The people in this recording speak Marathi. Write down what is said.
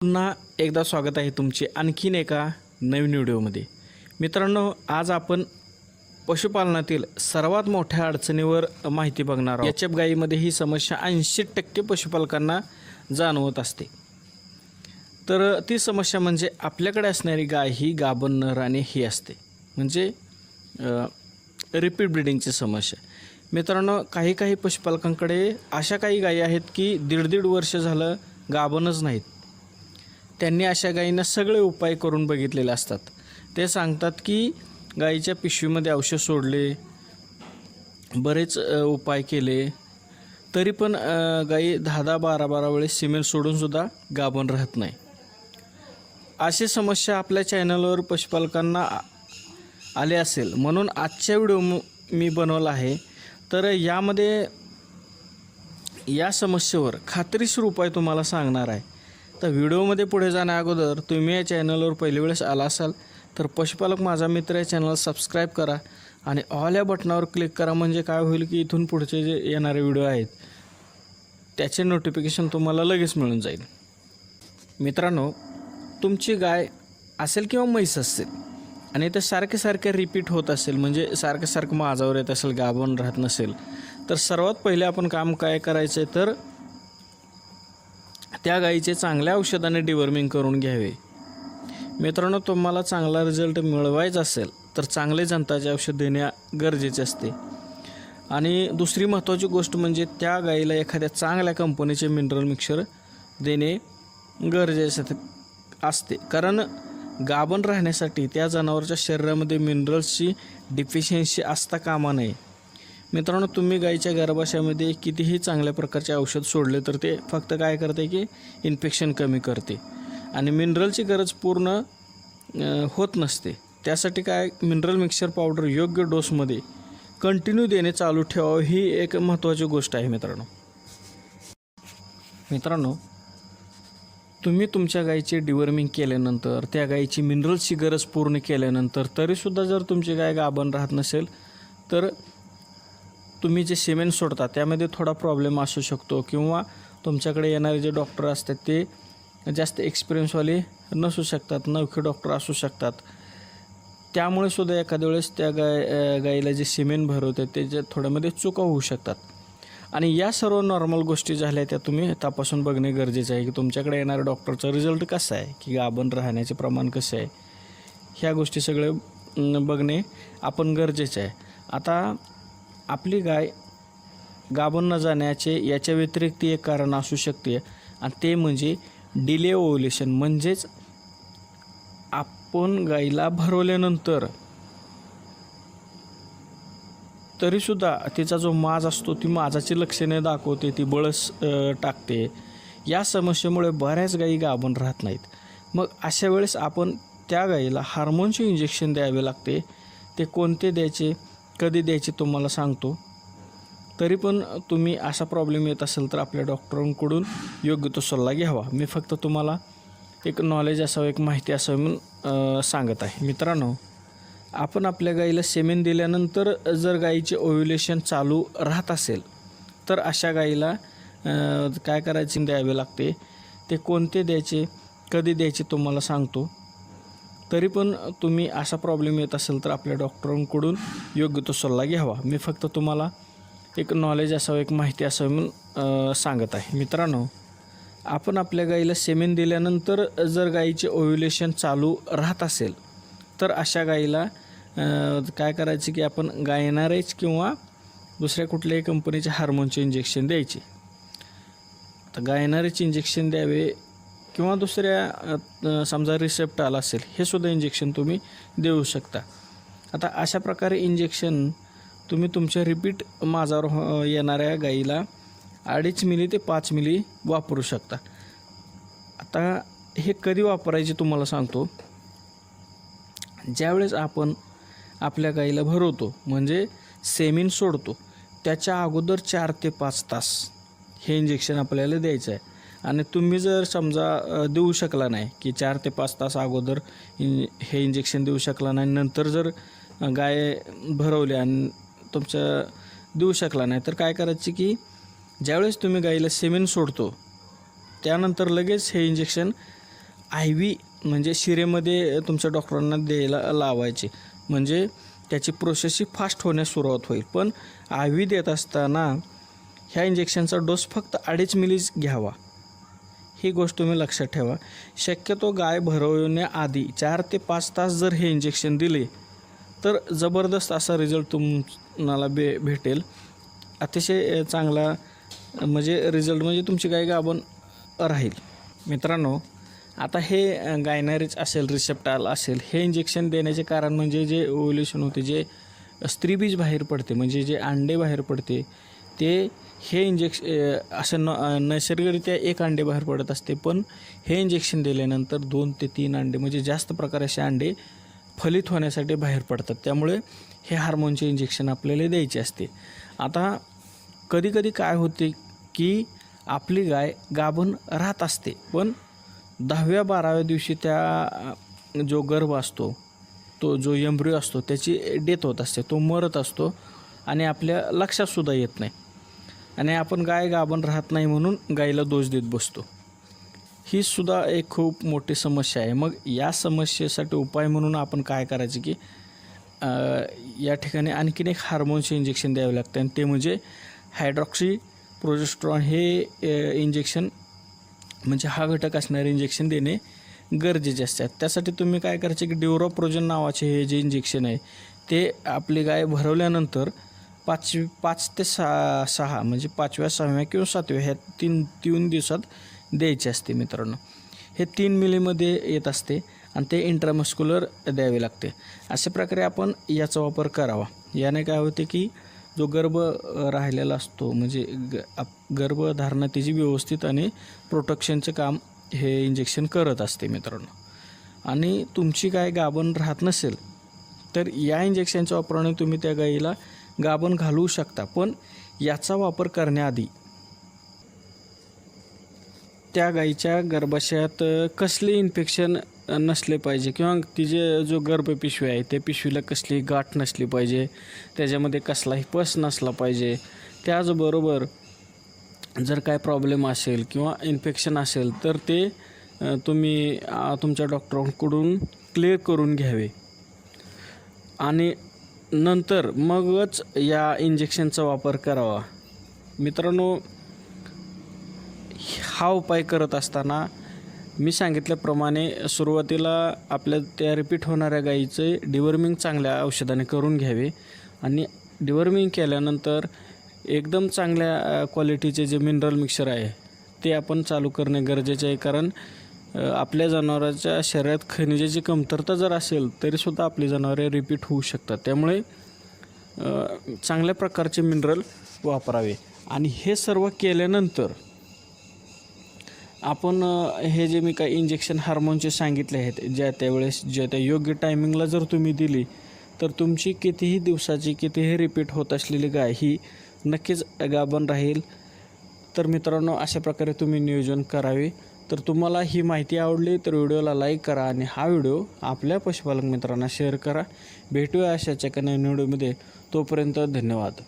पुन्हा एकदा स्वागत आहे तुमचे आणखीन एका नवीन व्हिडिओमध्ये। मित्रांनो, आज आपण पशुपालनातील सर्वात मोठ्या अडचणीवर माहिती बघणार आहोत। एचएफ गायीमध्ये ही समस्या 80% पशुपालकांना जाणवत असते। तर ती समस्या म्हणजे आपल्याकडे असणारी गाय ही गाभण न राहणे ही असते, म्हणजे रिपीट ब्रीडिंगची समस्या। मित्रांनो, काही पशुपालकांकडे अशा काही गायी आहेत की दीड वर्ष झालं गाभणच नाहीत। त्यांनी अशा गायींना सगळे उपाय करून बघितलेले असतात। ते सांगतात की गायीच्या पिशवीमध्ये औषध सोडले, बरेच उपाय केले, तरी पण गायी 10-12 वेळेस सिमेंट सोडूनसुद्धा गाभण राहत नाही। अशी समस्या आपल्या चॅनलवर पशुपालकांना आले असेल, म्हणून आजच्या व्हिडिओ मी बनवला आहे। तर यामध्ये या समस्येवर खात्रीशीर उपाय तुम्हाला सांगणार आहे। तर व्हिडिओमध्ये पुढे जाण्या अगोदर तुम्ही या चॅनलवर पहिली वेळेस आला असाल तर पशुपालक माझा मित्र या चॅनल सबस्क्राईब करा आणि ऑल या बटनावर क्लिक करा। म्हणजे काय होईल की इथून पुढचे जे येणारे व्हिडिओ आहेत त्याचे नोटिफिकेशन तुम्हाला लगेच मिळून जाईल। मित्रांनो, तुमची गाय असेल किंवा म्हैस असेल आणि ते सारखे रिपीट होत असेल, म्हणजे सारखं माझ्यावर येत असेल, गाभण राहत नसेल, तर सर्वात पहिले आपण काम काय करायचं आहे तर त्या गायीचे चांगल्या औषधाने डिवर्मिंग करून घ्यावे। मित्रांनो, तुम्हाला चांगला रिझल्ट मिळवायचा असेल तर चांगले जंताचे औषध देणे गरजेचे असते। आणि दुसरी महत्त्वाची गोष्ट म्हणजे त्या गायीला एखाद्या चांगल्या कंपनीचे मिनरल मिक्सर देणे गरजेचे असते, कारण गाभण राहण्यासाठी त्या जनावराच्या शरीरामध्ये मिनरल्सची डिफिशियन्सी असता कामा नये। मित्रांनो, तुम्ही गायीच्या गर्भाशयामध्ये कितीही चांगल्या प्रकारचे औषध सोडले तर ते फक्त काय करते की इन्फेक्शन कमी करते आणि मिनरलची गरज पूर्ण होत नसते। त्यासाठी काय मिनरल मिक्सर पावडर योग्य डोसमध्ये कंटिन्यू देणे चालू ठेवावे, ही एक महत्त्वाची गोष्ट आहे। मित्रांनो, तुम्ही तुमच्या गायीचे डिवर्मिंग केल्यानंतर, त्या गायीची मिनरल्सची गरज पूर्ण केल्यानंतर तरीसुद्धा जर तुमची गाय गाभण राहत नसेल तर तुम्ही जे सिमेंट सोडता त्यामध्ये थोडा प्रॉब्लेम असू शकतो, किंवा तुमच्याकडे येणारे जे डॉक्टर असतात ते जास्त एक्सपिरियन्सवाले नसू शकतात, नवखे डॉक्टर असू शकतात। त्यामुळे सुद्धा एखाद्या वेळेस त्या गायीला जे सिमेंट भरवते त्याच्या थोड्यामध्ये चुका होऊ शकतात। आणि या सर्व नॉर्मल गोष्टी झाल्या त्या तुम्ही तपासून बघणे गरजेचे आहे की तुमच्याकडे येणाऱ्या डॉक्टरचा रिझल्ट कसा आहे, की गाभण राहण्याचे प्रमाण कसे आहे, ह्या गोष्टी सगळे बघणे आपण गरजेचे आहे। आता आपली गाय गाभण न जाण्याचे याच्या व्यतिरिक्त एक कारण असू शकते, आणि ते म्हणजे डिले ओव्ह्युलेशन। म्हणजेच आपण गायीला भरवल्यानंतर तरीसुद्धा तिचा जो माज असतो ती माजाची लक्षणे दाखवते, ती बळस टाकते। या समस्येमुळे बऱ्याच गायी गाभण राहत नाहीत। मग अशा वेळेस आपण त्या गायीला हार्मोनचे इंजेक्शन द्यावे लागते। ते कोणते द्यायचे, कधी द्यायचे तुम्हाला सांगतो। तरी पण तुम्ही असा प्रॉब्लेम येत असेल तर आपल्या डॉक्टरांकडून योग्य तो सल्ला घ्यावा। मी फक्त तुम्हाला एक नॉलेज असावं, एक माहिती असावी म्हणून सांगत आहे। मित्रांनो, आपण आपल्या गायीला सेमेन दिल्यानंतर जर गायीचे ओव्ह्युलेशन चालू राहत असेल तर अशा गायीला काय करायचे द्यावे लागते, ते कोणते द्यायचे, कधी द्यायचे तुम्हाला सांगतो। तरी पण तुम्ही असा प्रॉब्लेम येत असेल तर आपल्या डॉक्टरांकडून योग्य तो सल्ला घ्यावा। मी फक्त तुम्हाला एक नॉलेज असावं, एक माहिती असावी म्हणून सांगत आहे। मित्रांनो, आपण आपल्या गायीला सेमेन दिल्यानंतर जर गायीचे ओव्ह्युलेशन चालू राहत असेल तर अशा गायीला काय करायचे की आपण गायनारेज किंवा दुसऱ्या कुठल्याही कंपनीचे हार्मोनचे इंजेक्शन द्यायचे। तर गायनारेज इंजेक्शन द्यावे किंवा दुसऱ्या समजा रिसेप्टाल असेल हे सुद्धा इंजेक्शन तुम्ही देऊ शकता। आता अशा प्रकारे इंजेक्शन तुम्ही तुमच्या रिपीट माझ्यावर येणाऱ्या गायीला 2.5 मिली ते 5 मिली वापरू शकता। आता हे कधी वापरायचे तुम्हाला सांगतो। ज्यावेळेस आपण आपल्या गायीला भरवतो, म्हणजे सेमिन सोडतो, त्याच्या अगोदर 4 ते 5 तास हे इंजेक्शन आपल्याला द्यायचं आहे। आणि तुम्ही जर समजा देऊ शकला नाही की 4 ते 5 तास अगोदर हे इंजेक्शन देऊ शकला नाही, नंतर जर गाय भरवली आणि तुमच्या देऊ शकला नाही, तर काय करायचे की ज्यावेळेस तुम्ही गायीला सेमेन सोडतो त्यानंतर लगेच हे इंजेक्शन IV म्हणजे शिरेमध्ये तुमच्या डॉक्टरांना द्यायला लावायचे, म्हणजे त्याची प्रोसेस ही फास्ट होण्यास सुरुवात होईल. पण IV देत असताना ह्या इंजेक्शनचा डोस फक्त 2.5 मिलीच घ्यावा, ही गोष्ट तुम्ही लक्षात ठेवा. शक्यतो गाय भरवण्याआधी 4 ते 5 तास जर हे इंजेक्शन दिले तर जबरदस्त असा रिझल्ट तुम्हाला भेटेल. अतिशय चांगला म्हणजे रिझल्ट, म्हणजे तुमची गाय गाभण राहील. मित्रांनो, आता हे गायनॅरिच असेल, रिसेप्टाल असेल, हे इंजेक्शन देण्याचे कारण म्हणजे जे ओव्ह्युलेशन होते, जे स्त्रीबीज बाहेर पडते, म्हणजे जे अंडे बाहेर पडते, ते हे इंजेक्शन असं नैसर्गिकरित्या 1 अंडे बाहेर पडत असते, पण हे इंजेक्शन दिल्यानंतर 2 ते 3 अंडे, म्हणजे जास्त प्रकाराचे अंडे फलित होण्यासाठी बाहेर पडतात. त्यामुळे हे हार्मोनचे इंजेक्शन आपल्याला द्यायचे असते. आता कधीकधी काय होते की आपली गाय गाभण राहत असते, पण 10व्या-12व्या दिवशी त्या जो गर्भ असतो, तो जो एम्ब्रियो असतो, त्याची डेथ होत असते, तो मरत असतो आणि आपल्या लक्षातसुद्धा येत नाही, आणि आपण गाय गाभण राहत नाही म्हणून गायीला दोष देत बसतो. ही सुद्धा एक खूप मोठी समस्या आहे. मग या समस्येसाठी उपाय म्हणून आपण काय करायचे की या ठिकाणी आणखीन एक हार्मोनचे इंजेक्शन द्यावे लागते, आणि ते म्हणजे हायड्रॉक्सी प्रोजेस्टेरॉन हे इंजेक्शन, म्हणजे हा घटक असणारे इंजेक्शन देणे गरजेचे असतात. त्यासाठी तुम्ही काय करायचे की ड्युरोप्रोजन नावाचे हे जे इंजेक्शन आहे, ते आपली गाय भरवल्यानंतर 5 ते 6 म्हणजे 5व्या, 6व्या किंवा 7व्या ह्या 3 दिवसात द्यायचे असते. मित्रांनो, हे 3 मिलीमध्ये येत असते आणि ते इंट्रामस्क्युलर द्यावे लागते. अशा प्रकारे आपण याचा वापर करावा. याने काय होते की जो गर्भ राहिलेला असतो, म्हणजे गर्भधारणा त्याची व्यवस्थित आणि प्रोटेक्शनचं काम हे इंजेक्शन करत असते. मित्रांनो, आणि तुमची गाय गाभण राहत नसेल तर या इंजेक्शनच्या वापराने तुम्ही त्या गायीला गाभण घालवू शकता, पण याचा वापर करण्याआधी त्या गायीच्या गर्भाशयात कसले इन्फेक्शन नसले पाहिजे, किंवा तिचे जो गर्भपिशवी आहे त्या पिशवीला कसली गाठ नसली पाहिजे, त्याच्यामध्ये कसलाही पस नसला पाहिजे. त्याचबरोबर जर काय प्रॉब्लेम असेल किंवा इन्फेक्शन असेल तर ते तुम्ही तुमच्या डॉक्टरांकडून क्लिअर करून घ्यावे, आणि नंतर मगच या इंजेक्शनचा वापर करावा. मित्रांनो, हा उपाय करत असताना मी सांगितल्याप्रमाणे सुरुवातीला आपल्या त्या रिपीट होणाऱ्या गायीचे डिवर्मिंग चांगल्या औषधाने करून घ्यावे, आणि डिवर्मिंग केल्यानंतर एकदम चांगल्या क्वालिटीचे जे मिनरल मिक्सचर आहे ते आपण चालू करणे गरजेचे आहे. कारण आपल्या जनावरांच्या शरीरात खनिजाची कमतरता जर असेल तरीसुद्धा आपली जनावरे रिपीट होऊ शकतात. त्यामुळे चांगल्या प्रकारचे मिनरल वापरावे, आणि हे सर्व केल्यानंतर आपण हे जे मी काही इंजेक्शन हार्मोनचे सांगितले आहेत, ज्या त्यावेळेस ज्या त्या योग्य टायमिंगला जर तुम्ही दिली तर तुमची कितीही दिवसाची कितीही रिपीट होत असलेली गाय ही नक्कीच गाभण राहील. तर मित्रांनो, अशा प्रकारे तुम्ही नियोजन करावे. तर तुम्हाला ही माहिती आवडली तर व्हिडिओला लाईक करा, आणि हा व्हिडिओ आपल्या पशुपालक मित्रांना शेअर करा. भेटूया अशाच एका नवीन व्हिडिओमध्ये. तोपर्यंत धन्यवाद.